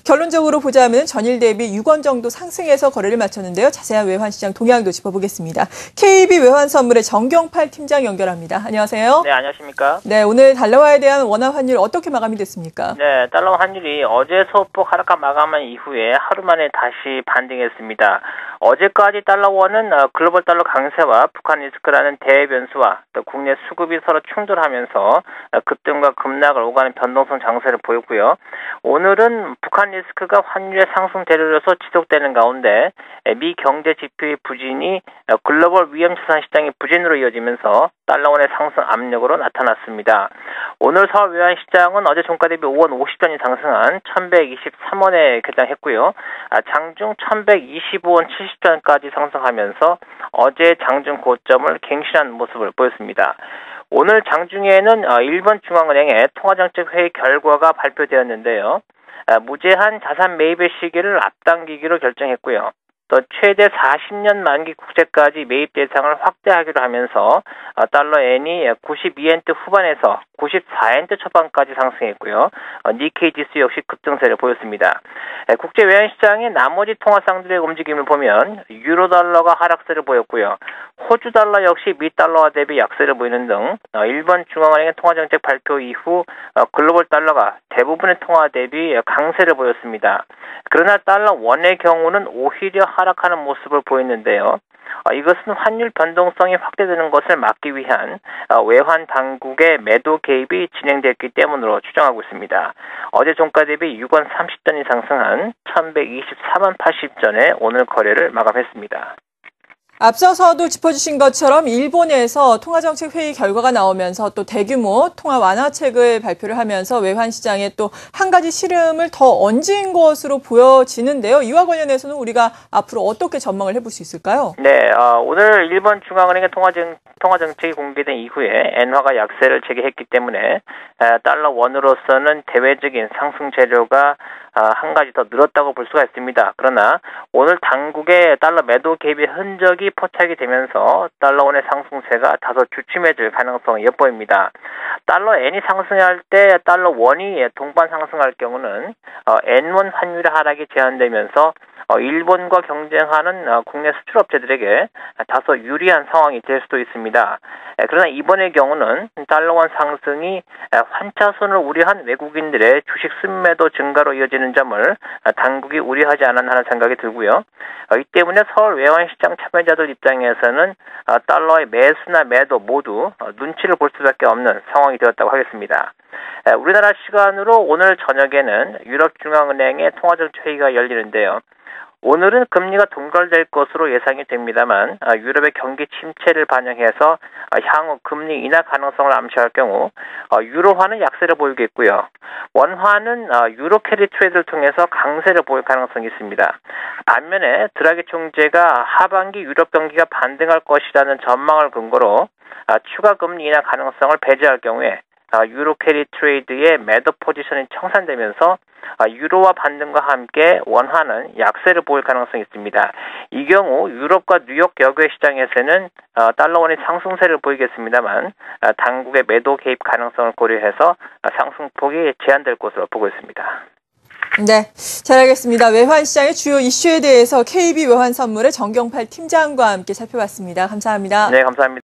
결론적으로 보자면 전일 대비 6원 정도 상승해서 거래를 마쳤는데요. 자세한 외환시장 동향도 짚어보겠습니다. KB 외환선물의 정경팔 팀장 연결합니다. 안녕하세요. 네, 안녕하십니까. 네, 오늘 달러화에 대한 원화 환율 어떻게 마감이 됐습니까? 네, 달러 환율이 어제 소폭 하락한 마감한 이후에 하루 만에 다시 반등했습니다. 어제까지 달러원은 글로벌 달러 강세와 북한 리스크라는 대변수와 또 국내 수급이 서로 충돌하면서 급등과 급락을 오가는 변동성 장세를 보였고요. 오늘은 북한 리스크가 환율의 상승 대료로서 지속되는 가운데 미 경제 지표의 부진이 글로벌 위험자산 시장의 부진으로 이어지면서 달러원의 상승 압력으로 나타났습니다. 오늘 서울 외환시장은 어제 종가 대비 5원 50전이 상승한 1123원에 개장했고요. 장중 1125원 70전까지 상승하면서 어제 장중 고점을 갱신한 모습을 보였습니다. 오늘 장중에는 일본 중앙은행의 통화정책회의 결과가 발표되었는데요. 무제한 자산 매입의 시기를 앞당기기로 결정했고요. 또 최대 40년 만기 국채까지 매입 대상을 확대하기로 하면서 달러 엔이 92엔트 후반에서 94엔트 초반까지 상승했고요. 니케이 지수 역시 급등세를 보였습니다. 국제 외환시장의 나머지 통화상들의 움직임을 보면 유로 달러가 하락세를 보였고요. 호주 달러 역시 미 달러와 대비 약세를 보이는 등 일본 중앙은행의 통화정책 발표 이후 글로벌 달러가 대부분의 통화 대비 강세를 보였습니다. 그러나 달러 원의 경우는 오히려 하락하는 모습을 보였는데요. 이것은 환율 변동성이 확대되는 것을 막기 위한 외환 당국의 매도 개입이 진행됐기 때문으로 추정하고 있습니다. 어제 종가 대비 6원 30전이 상승한 1124만 80전에 오늘 거래를 마감했습니다. 앞서서도 짚어주신 것처럼 일본에서 통화정책회의 결과가 나오면서 또 대규모 통화 완화책을 발표를 하면서 외환시장에 또 한 가지 시름을 더 얹은 것으로 보여지는데요. 이와 관련해서는 우리가 앞으로 어떻게 전망을 해볼 수 있을까요? 네, 오늘 일본 중앙은행의 통화정책이 공개된 이후에 엔화가 약세를 재개했기 때문에 달러 원으로서는 대외적인 상승 재료가 한 가지 더 늘었다고 볼 수가 있습니다. 그러나 오늘 당국의 달러 매도 개입의 흔적이 포착이 되면서 달러 원의 상승세가 다소 주춤해질 가능성이 엿보입니다. 달러 엔이 상승할 때 달러 원이 동반 상승할 경우는 엔원 환율의 하락이 제한되면서 일본과 경쟁하는 국내 수출업체들에게 다소 유리한 상황이 될 수도 있습니다. 그러나 이번의 경우는 달러원 상승이 환차손을 우려한 외국인들의 주식 순매도 증가로 이어지는 점을 당국이 우려하지 않았나 하는 생각이 들고요. 이 때문에 서울 외환시장 참여자들 입장에서는 달러의 매수나 매도 모두 눈치를 볼 수밖에 없는 상황이 되었다고 하겠습니다. 우리나라 시간으로 오늘 저녁에는 유럽중앙은행의 통화정책회의가 열리는데요. 오늘은 금리가 동결될 것으로 예상이 됩니다만 유럽의 경기 침체를 반영해서 향후 금리 인하 가능성을 암시할 경우 유로화는 약세를 보이겠고요. 원화는 유로 캐리 트레이드를 통해서 강세를 보일 가능성이 있습니다. 반면에 드라기 총재가 하반기 유럽 경기가 반등할 것이라는 전망을 근거로 추가 금리 인하 가능성을 배제할 경우에 유로 캐리 트레이드의 매도 포지션이 청산되면서 유로화 반등과 함께 원화는 약세를 보일 가능성이 있습니다. 이 경우 유럽과 뉴욕 여교의 시장에서는 달러원이 상승세를 보이겠습니다만 당국의 매도 개입 가능성을 고려해서 상승폭이 제한될 것으로 보고 있습니다. 네, 잘 알겠습니다. 외환시장의 주요 이슈에 대해서 KB 외환선물의 정경팔 팀장과 함께 살펴봤습니다. 감사합니다. 네, 감사합니다.